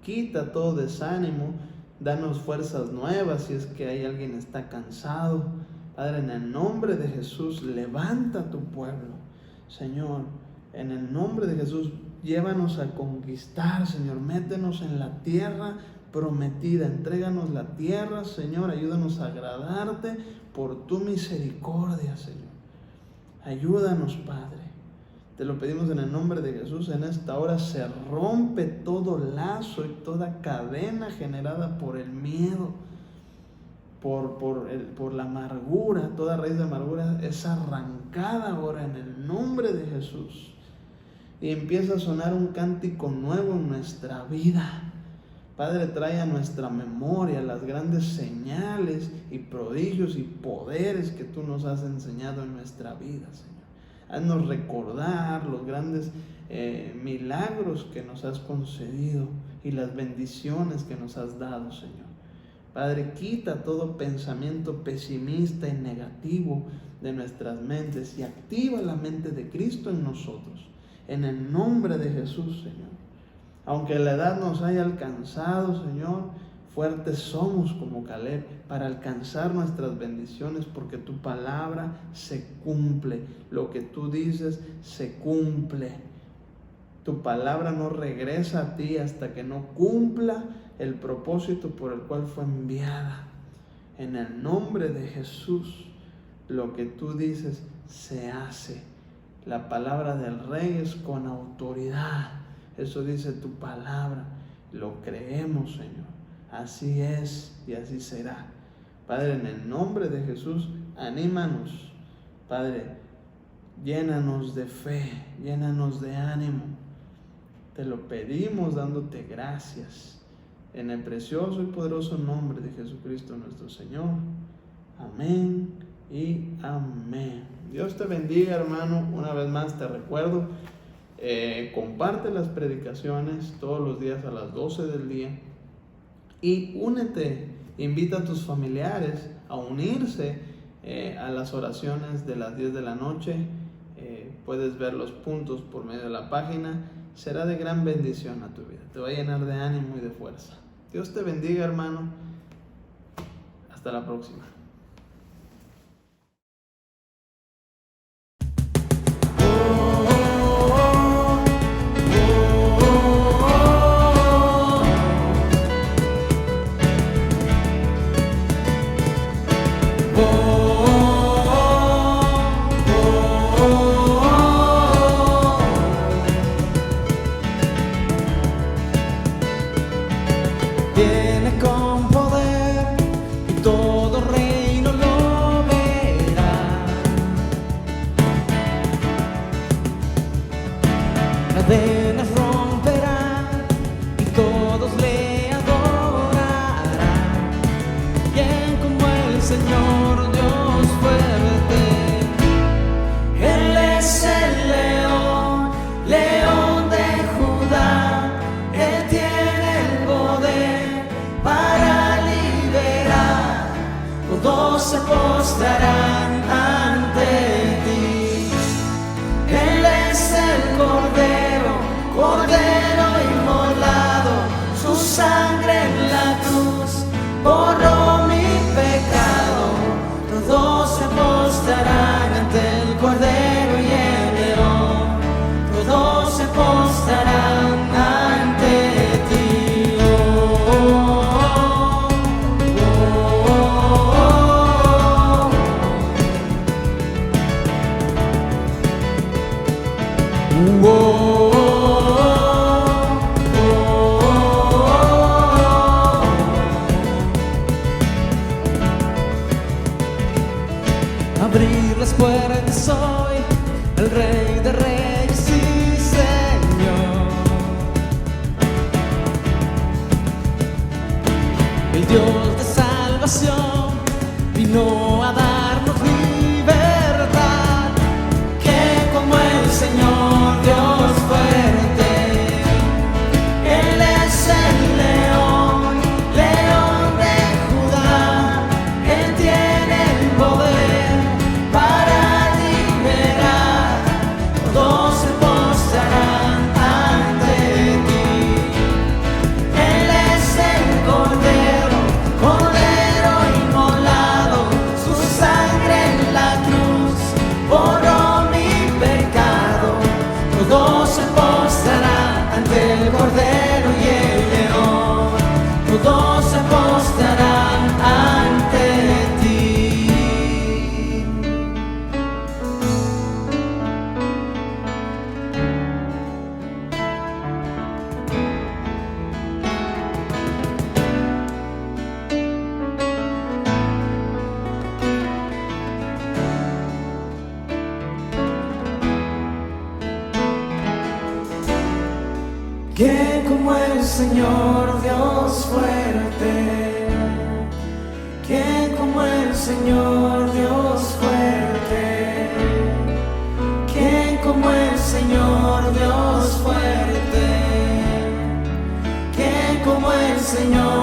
Quita todo desánimo, danos fuerzas nuevas si es que hay alguien que está cansado. Padre, en el nombre de Jesús, levanta a tu pueblo, Señor. En el nombre de Jesús, llévanos a conquistar, Señor. Métenos en la tierra prometida. Entréganos la tierra, Señor. Ayúdanos a agradarte por tu misericordia, Señor. Ayúdanos, Padre. Te lo pedimos en el nombre de Jesús. En esta hora se rompe todo lazo y toda cadena generada por el miedo, por la amargura. Toda raíz de amargura es arrancada ahora en el nombre de Jesús. Y empieza a sonar un cántico nuevo en nuestra vida. Padre, trae a nuestra memoria las grandes señales y prodigios y poderes que tú nos has enseñado en nuestra vida, Señor. Haznos recordar los grandes milagros que nos has concedido y las bendiciones que nos has dado, Señor. Padre, quita todo pensamiento pesimista y negativo de nuestras mentes y activa la mente de Cristo en nosotros. En el nombre de Jesús, Señor. Aunque la edad nos haya alcanzado, Señor, fuertes somos como Caleb para alcanzar nuestras bendiciones, porque tu palabra se cumple. Lo que tú dices se cumple. Tu palabra no regresa a ti hasta que no cumpla el propósito por el cual fue enviada. En el nombre de Jesús, lo que tú dices se hace. La palabra del Rey es con autoridad. Eso dice tu palabra. Lo creemos, Señor. Así es y así será. Padre, en el nombre de Jesús, anímanos. Padre, llénanos de fe, llénanos de ánimo. Te lo pedimos dándote gracias. En el precioso y poderoso nombre de Jesucristo nuestro Señor. Amén y amén. Dios te bendiga, hermano. Una vez más te recuerdo, comparte las predicaciones todos los días a las 12 del día y únete, invita a tus familiares a unirse a las oraciones de las 10 de la noche. Puedes ver los puntos por medio de la página. Será de gran bendición a tu vida, te va a llenar de ánimo y de fuerza. Dios te bendiga, hermano. Hasta la próxima. Viene con poder y todo reino lo verá. Cadenas romperá y todos le adorarán. Bien como el Señor Dios fuerte. Él es el león, león de Judá. Él tiene el poder para liberar. Todos se postrarán ante ti. Él es el Cordero, Cordero inmolado. Su sangre en la cruz borró mi pecado. Todos se postrarán ante el Cordero y el León. Todos se postrarán ante ti. Abrir las puertas hoy al Rey de Reyes y Señor. El Dios de salvación vino a darnos libertad. Que como el Señor Dios fuerte. Él es el león, león de Señor Dios fuerte? ¿Quién como el Señor Dios fuerte? ¿Quién como el Señor Dios fuerte? ¿Quién como el Señor